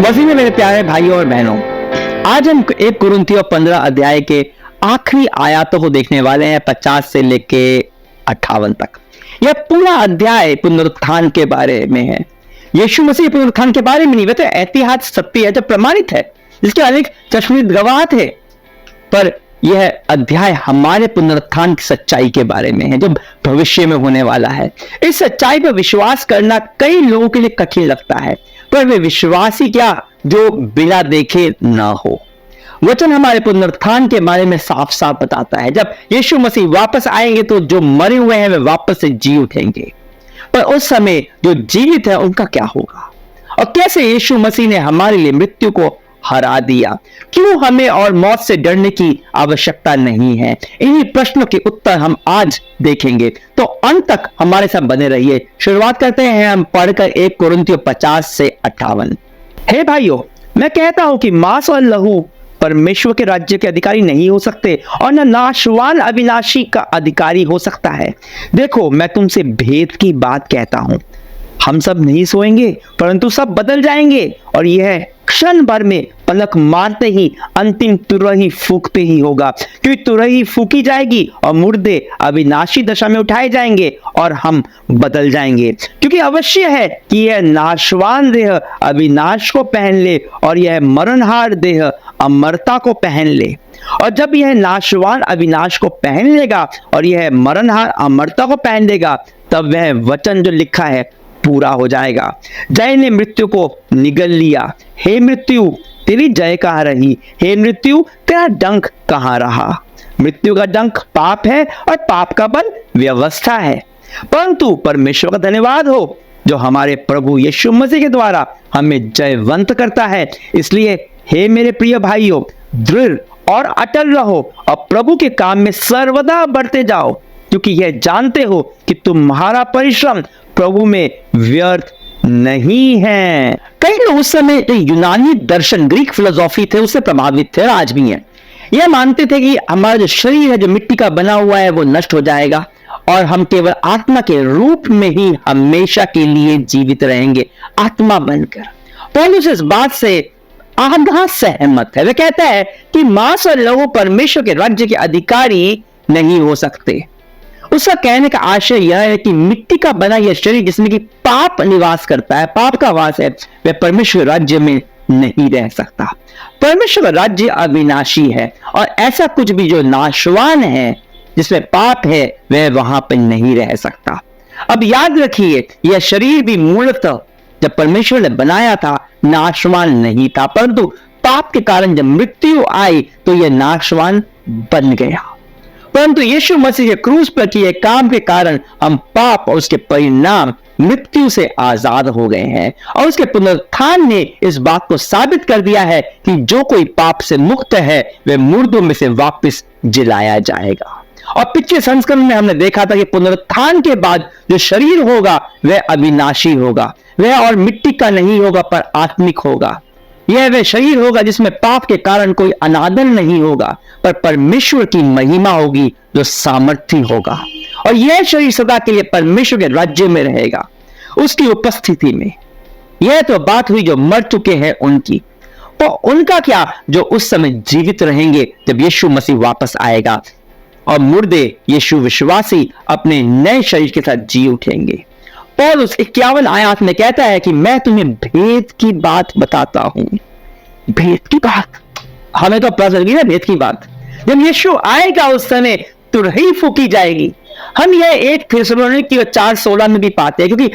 मसीह में मेरे प्यारे भाइयों और बहनों, आज हम 1 कुरिन्थियों 15 अध्याय के आखिरी आयतों को देखने वाले हैं, 50 से लेके 58 तक। यह पूरा अध्याय पुनरुत्थान के बारे में है। यीशु मसीह पुनरुत्थान के बारे में नहीं, वह तो ऐतिहासिक सत्य है जो प्रमाणित है, जिसके अनेक चश्मित गवाह थे। पर यह अध्याय हमारे पुनरुत्थान की सच्चाई के बारे में है जो भविष्य में होने वाला है। इस सच्चाई पर विश्वास करना कई लोगों के लिए कठिन लगता है, पर वे विश्वासी क्या जो बिना देखे ना हो। वचन हमारे पुनरुत्थान के बारे में साफ साफ बताता है। जब यीशु मसीह वापस आएंगे तो जो मरे हुए हैं वे वापस से जी उठेंगे, पर उस समय जो जीवित है उनका क्या होगा, और कैसे यीशु मसीह ने हमारे लिए मृत्यु को हरा दिया, क्यों हमें और मौत से डरने की आवश्यकता नहीं है। इन्हीं प्रश्नों के उत्तर हम आज देखेंगे, तो अंत तक हमारे साथ बने रहिए। शुरुआत करते हैं हम पढ़कर 1 कुरिन्थियों 50 से 58। हे भाइयों, मैं कहता हूं कि मांस और लहू परमेश्वर के राज्य के अधिकारी नहीं हो सकते, और न नाशवान अविनाशी का अधिकारी हो सकता है। देखो, मैं तुमसे भेद की बात कहता हूं, हम सब नहीं सोएंगे परंतु सब बदल जाएंगे, और यह क्षण भर में पलक मारते ही अंतिम तुरही फूकते ही होगा। क्योंकि तुरही फूकी जाएगी और मुर्दे अविनाशी दशा में उठाए जाएंगे और हम बदल जाएंगे। क्योंकि अवश्य है कि यह नाशवान देह अविनाश को पहन ले और यह मरणहार देह अमरता को पहन ले। और जब यह नाशवान अविनाश को पहन लेगा और यह मरणहार अमरता को पहन लेगा, तब वह वचन जो लिखा है पूरा हो जाएगा। जय ने मृत्यु को निगल लिया। हे मृत्यु, तेरी जय कहाँ रही? हे मृत्यु, तेरा डंक कहाँ रहा? मृत्यु का डंक पाप है और पाप का बल व्यवस्था है, परंतु परमेश्वर का धन्यवाद हो जो हमारे प्रभु यीशु मसीह के द्वारा हमें जयवंत करता है। इसलिए हे मेरे प्रिय भाइयों, दृढ़ और अटल रहो और प्रभु के काम में सर्वदा बढ़ते जाओ, क्योंकि यह जानते हो कि तुम्हारा परिश्रम प्रभु में व्यर्थ नहीं है। कई लोग उस समय यूनानी दर्शन, ग्रीक फिलोसॉफी थे, उससे प्रभावित थे और आज भी हैं। यह मानते थे कि हमारा जो शरीर है, जो मिट्टी का बना हुआ है, वो नष्ट हो जाएगा और हम केवल आत्मा के रूप में ही हमेशा के लिए जीवित रहेंगे, आत्मा बनकर। पौलुस इस बात से आधा सहमत है। वह कहता है कि मांस और लहू परमेश्वर के राज्य के अधिकारी नहीं हो सकते। उसका कहने का आशय यह है कि मिट्टी का बना यह शरीर जिसमें कि पाप निवास करता है, पाप का वास है, वह परमेश्वर राज्य में नहीं रह सकता। परमेश्वर राज्य अविनाशी है, और ऐसा कुछ भी जो नाशवान है, जिसमें पाप है, वह वहां पर नहीं रह सकता। अब याद रखिए, यह शरीर भी मूलतः जब परमेश्वर ने बनाया था नाशवान नहीं था, परंतु पाप के कारण जब मृत्यु आई तो यह नाशवान बन गया। परंतु यीशु मसीह के क्रूस पर किए काम के कारण हम पाप और उसके परिणाम मृत्यु से आजाद हो गए हैं, और उसके पुनरुत्थान ने इस बात को साबित कर दिया है कि जो कोई पाप से मुक्त है वह मुर्दों में से वापस जिलाया जाएगा। और पिछले संस्करण में हमने देखा था कि पुनरुत्थान के बाद जो शरीर होगा वह अविनाशी होगा, वह और मिट्टी का नहीं होगा पर आत्मिक होगा। यह वह शरीर होगा जिसमें पाप के कारण कोई अनादर नहीं होगा, पर परमेश्वर की महिमा होगी जो सामर्थ्य होगा, और यह शरीर सदा के लिए परमेश्वर के राज्य में रहेगा, उसकी उपस्थिति में। यह तो बात हुई जो मर चुके हैं उनकी, तो उनका क्या जो उस समय जीवित रहेंगे जब यीशु मसीह वापस आएगा, और मुर्दे यीशु विश्वासी अपने नए शरीर के साथ जी उठेंगे। पौलुस 51 आयत में कहता है कि मैं तुम्हें भेद की बात बताता हूं। भेद की बात हमें तो पता चल गई ना, भेद की बात। जब यीशु आएगा उस समय तुरही फूकी जाएगी। हम यह 1 थिस्सलुनीकी 4:16 में भी पाते हैं, क्योंकि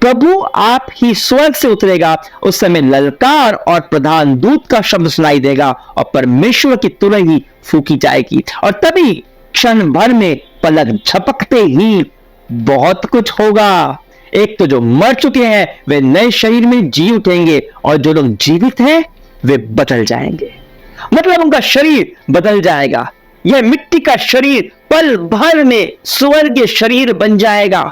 प्रभु आप ही स्वर्ग से उतरेगा, उस समय ललकार और प्रधान दूत का शब्द सुनाई देगा और परमेश्वर की तुरही फूकी जाएगी, और तभी क्षण भर में पलक झपकते ही बहुत कुछ होगा। एक तो जो मर चुके हैं वे नए शरीर में जी उठेंगे, और जो लोग जीवित हैं वे बदल जाएंगे, मतलब उनका शरीर बदल जाएगा। यह मिट्टी का शरीर पल भर में स्वर्गीय शरीर बन जाएगा।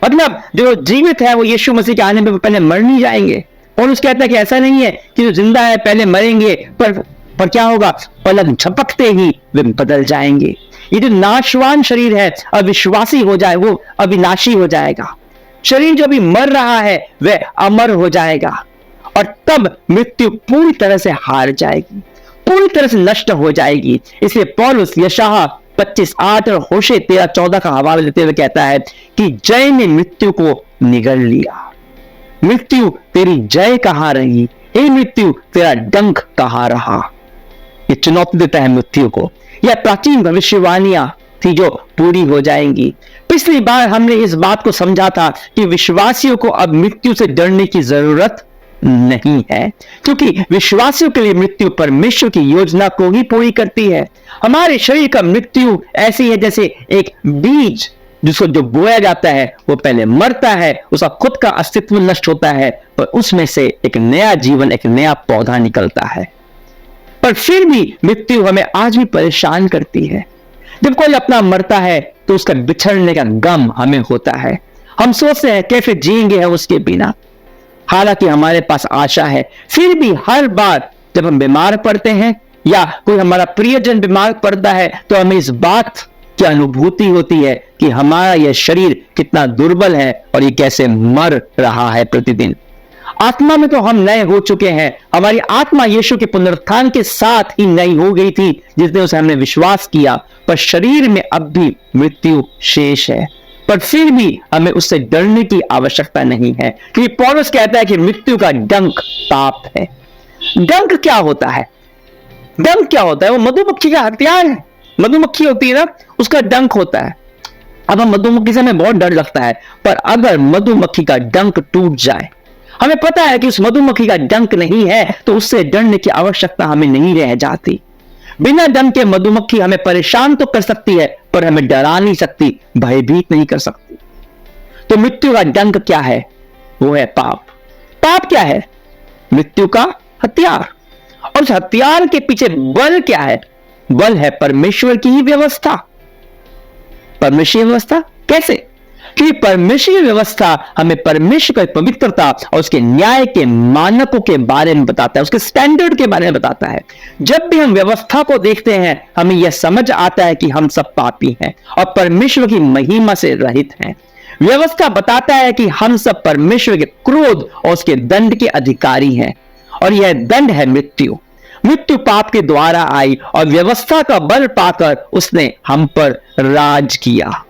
मतलब जो जीवित है वो यीशु मसीह के आने में पहले मर नहीं जाएंगे। और उसके कहता है कि ऐसा नहीं है कि जो जिंदा है पहले मरेंगे, पर क्या होगा, पलक झपकते ही वे बदल जाएंगे। ये जो नाशवान शरीर है अविश्वासी हो जाए, वो अविनाशी हो जाएगा। शरीर जो भी मर रहा है वह अमर हो जाएगा, और तब मृत्यु पूरी तरह से हार जाएगी, पूरी तरह से नष्ट हो जाएगी। इसलिए पौलुस यशायाह 25:8 और होशे 13:14 का हवाला देते हुए कहता है कि जय ने मृत्यु को निगल लिया। मृत्यु तेरी जय कहां रही, हे मृत्यु तेरा डंक कहां रहा। ये चुनौती देता है मृत्यु को। यह प्राचीन भविष्यवाणियां थी जो पूरी हो जाएंगी। पिछली बार हमने इस बात को समझा था कि विश्वासियों को अब मृत्यु से डरने की जरूरत नहीं है, क्योंकि विश्वासियों के लिए मृत्यु परमेश्वर की योजना को ही पूरी करती है। हमारे शरीर का मृत्यु ऐसी है जैसे एक बीज जिसको जो बोया जाता है वो पहले मरता है, उसका खुद का अस्तित्व नष्ट होता है, पर उसमें से एक नया जीवन, एक नया पौधा निकलता है। पर फिर भी मृत्यु हमें आज भी परेशान करती है। जब कोई अपना मरता है तो उसका बिछड़ने का गम हमें होता है। हम सोचते हैं कैसे जिएंगे हम उसके बिना, हालांकि हमारे पास आशा है। फिर भी हर बार जब हम बीमार पड़ते हैं या कोई हमारा प्रियजन बीमार पड़ता है तो हमें इस बात की अनुभूति होती है कि हमारा यह शरीर कितना दुर्बल है और ये कैसे मर रहा है प्रतिदिन। आत्मा में तो हम नए हो चुके हैं। हमारी आत्मा यीशु के पुनरुत्थान के साथ ही नई हो गई थी जिस दिन उसे हमने विश्वास किया, पर शरीर में अब भी मृत्यु शेष है। पर फिर भी हमें उससे डरने की आवश्यकता नहीं है, क्योंकि पौलुस कहता है कि मृत्यु का डंक पाप है। डंक क्या होता है? डंक क्या होता है? वो मधुमक्खी का हथियार है। मधुमक्खी होती है ना, उसका डंक होता है। अब हम मधुमक्खी से हमें बहुत डर लगता है, पर अगर मधुमक्खी का डंक टूट जाए, हमें पता है कि उस मधुमक्खी का डंक नहीं है, तो उससे डरने की आवश्यकता हमें नहीं रह जाती। बिना डंक के मधुमक्खी हमें परेशान तो कर सकती है, पर हमें डरा नहीं सकती, भयभीत नहीं कर सकती। तो मृत्यु का डंक क्या है? वो है पाप। पाप क्या है? मृत्यु का हथियार। और उस हथियार के पीछे बल क्या है? बल है परमेश्वर की ही व्यवस्था। परमेश्वर व्यवस्था कैसे? कि परमेश्वर की व्यवस्था हमें परमेश्वर की पवित्रता और उसके न्याय के मानकों के बारे में बताता है, उसके स्टैंडर्ड के बारे में बताता है। जब भी हम व्यवस्था को देखते हैं हमें यह समझ आता है कि हम सब पापी हैं और परमेश्वर की महिमा से रहित हैं। व्यवस्था बताता है कि हम सब परमेश्वर के क्रोध और उसके दंड के अधिकारी हैं, और यह दंड है मृत्यु। मृत्यु पाप के द्वारा आई और व्यवस्था का बल पाकर उसने हम पर राज किया,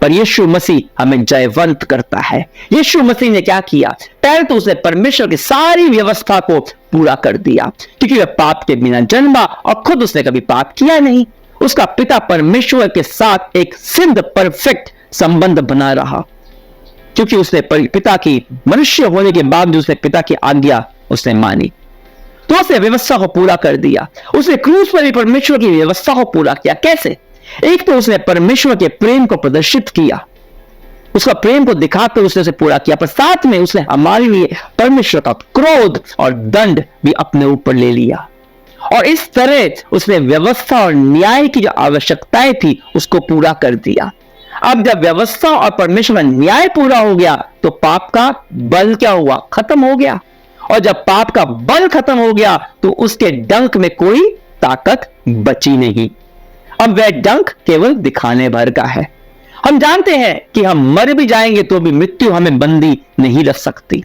पर यीशु मसीह हमें जयवंत करता है। यीशु मसीह ने क्या किया? पहले तो उसने परमेश्वर की सारी व्यवस्था को पूरा कर दिया, क्योंकि वह पाप के बिना जन्मा और खुद उसने कभी पाप किया नहीं। उसका पिता परमेश्वर के साथ एक सिद्ध परफेक्ट संबंध बना रहा, क्योंकि उसने पिता की मनुष्य होने के बाद उसने पिता की आज्ञा उसने मानी, तो उसने व्यवस्था को पूरा कर दिया। उसने क्रूस पर भी परमेश्वर की व्यवस्था को पूरा किया। कैसे? एक तो उसने परमेश्वर के प्रेम को प्रदर्शित किया, उसका प्रेम को दिखाकर उसने उसे पूरा किया, पर साथ में उसने हमारे लिए परमेश्वर का क्रोध और दंड भी अपने ऊपर ले लिया। और इस तरह उसने व्यवस्था और न्याय की जो आवश्यकताएं थी उसको पूरा कर दिया। अब जब व्यवस्था और परमेश्वर का न्याय पूरा हो गया तो पाप का बल क्या हुआ? खत्म हो गया। और जब पाप का बल खत्म हो गया तो उसके डंक में कोई ताकत बची नहीं। अब वह डंक केवल दिखाने भर का है। हम जानते हैं कि हम मर भी जाएंगे तो भी मृत्यु हमें बंदी नहीं रख सकती।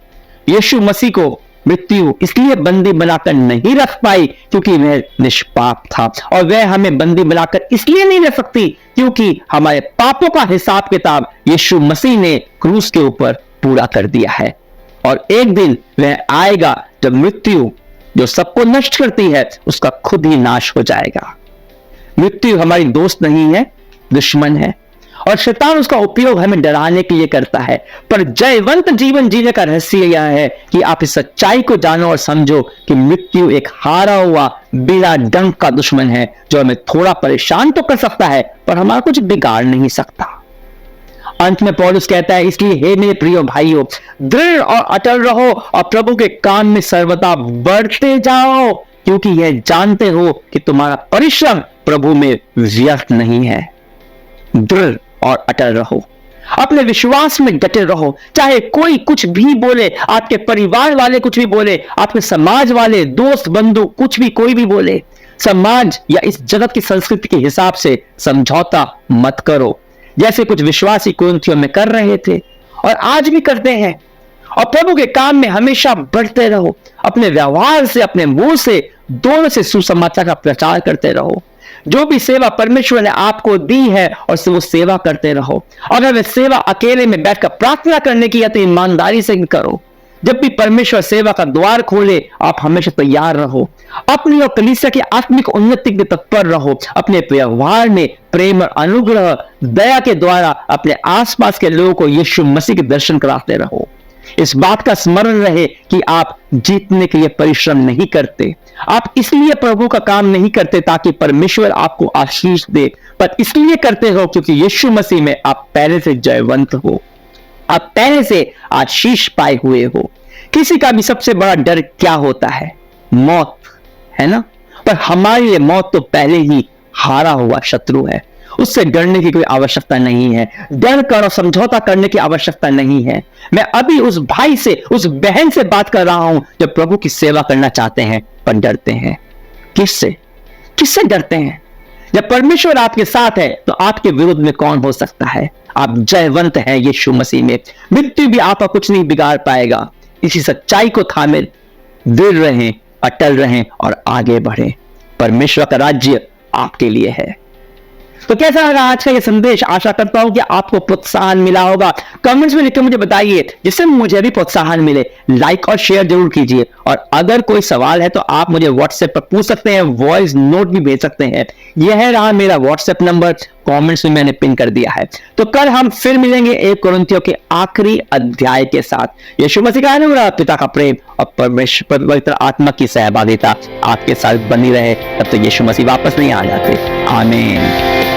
यीशु मसीह को मृत्यु इसलिए बंदी बनाकर नहीं रख पाई क्योंकि वह निष्पाप था, और वह हमें बंदी बनाकर इसलिए नहीं रख सकती क्योंकि हमारे पापों का हिसाब किताब यीशु मसीह ने क्रूस के ऊपर पूरा कर दिया है। और एक दिन वह आएगा जब मृत्यु जो सबको नष्ट करती है उसका खुद ही नाश हो जाएगा। मृत्यु हमारी दोस्त नहीं है, दुश्मन है, और शैतान उसका उपयोग हमें डराने के लिए करता है। पर जयवंत जीवन जीने का रहस्य यह है कि आप इस सच्चाई को जानो और समझो कि मृत्यु एक हारा हुआ बिना डंक का दुश्मन है जो हमें थोड़ा परेशान तो कर सकता है पर हमारा कुछ बिगाड़ नहीं सकता। अंत में पौलुस कहता है, इसलिए हे मेरे प्रिय भाइयों, दृढ़ और अटल रहो और प्रभु के काम में सर्वदा बढ़ते जाओ, क्योंकि यह जानते हो कि तुम्हारा परिश्रम प्रभु में व्यर्थ नहीं है। दृढ़ और अटल रहो, अपने विश्वास में डटे रहो, चाहे कोई कुछ भी बोले, आपके परिवार वाले कुछ भी बोले, आपके समाज वाले, दोस्त बंधु कुछ भी कोई भी बोले। समाज या इस जगत की संस्कृति के हिसाब से समझौता मत करो, जैसे कुछ विश्वासी कुरिन्थियों में कर रहे थे और आज भी करते हैं। और प्रभु के काम में हमेशा बढ़ते रहो। अपने व्यवहार से, अपने मुंह से, दोनों से सुसमाचार का प्रचार करते रहो। जो भी सेवा परमेश्वर ने आपको दी है और वो सेवा करते रहो। अगर वह सेवा अकेले में बैठकर प्रार्थना करने की है तो ईमानदारी से करो। जब भी परमेश्वर सेवा का द्वार खोले आप हमेशा तैयार रहो। अपनी और कलीसिया की आत्मिक उन्नति के तत्पर रहो। अपने व्यवहार में प्रेम और अनुग्रह, दया के द्वारा अपने आसपास के लोगों को यीशु मसीह के दर्शन कराते रहो। इस बात का स्मरण रहे कि आप जीतने के लिए परिश्रम नहीं करते, आप इसलिए प्रभु का काम नहीं करते ताकि परमेश्वर आपको आशीष दे, पर इसलिए करते हो क्योंकि यीशु मसीह में आप पहले से जयवंत हो, आप पहले से आशीष पाए हुए हो। किसी का भी सबसे बड़ा डर क्या होता है? मौत, है ना? पर हमारे लिए मौत तो पहले ही हारा हुआ शत्रु है, उससे डरने की कोई आवश्यकता नहीं है, डर कर और समझौता करने की आवश्यकता नहीं है। मैं अभी उस भाई से, उस बहन से बात कर रहा हूं जो प्रभु की सेवा करना चाहते हैं पर डरते हैं। किससे डरते हैं? जब परमेश्वर आपके साथ है तो आपके विरुद्ध में कौन हो सकता है? आप जयवंत हैं यीशु मसीह में, मृत्यु भी आपका कुछ नहीं बिगाड़ पाएगा। इसी सच्चाई को थामे दृढ़ रहें, अटल रहें और आगे बढ़ें। परमेश्वर का राज्य आपके लिए है। तो कैसा लगा आज का ये संदेश? आशा करता हूं कि आपको प्रोत्साहन मिला होगा। कमेंट्स में लिखकर मुझे बताइए जिससे मुझे भी प्रोत्साहन मिले। लाइक और शेयर जरूर कीजिए और अगर कोई सवाल है तो आप मुझे व्हाट्सएप पर पूछ सकते हैं, वॉइस नोट भी भेज सकते हैं। यह रहा मेरा व्हाट्सएप नंबर, कमेंट्स में मैंने पिन कर दिया है। तो कल हम फिर मिलेंगे 1 कुरिन्थियों के आखिरी अध्याय के साथ। यीशु मसीह का अनुग्रह, पिता का प्रेम और परमेश्वर पवित्र आत्मा की सहभागिता आपके साथ बनी रहे। तब तो यीशु मसीह वापस नहीं आ जाते। आमीन।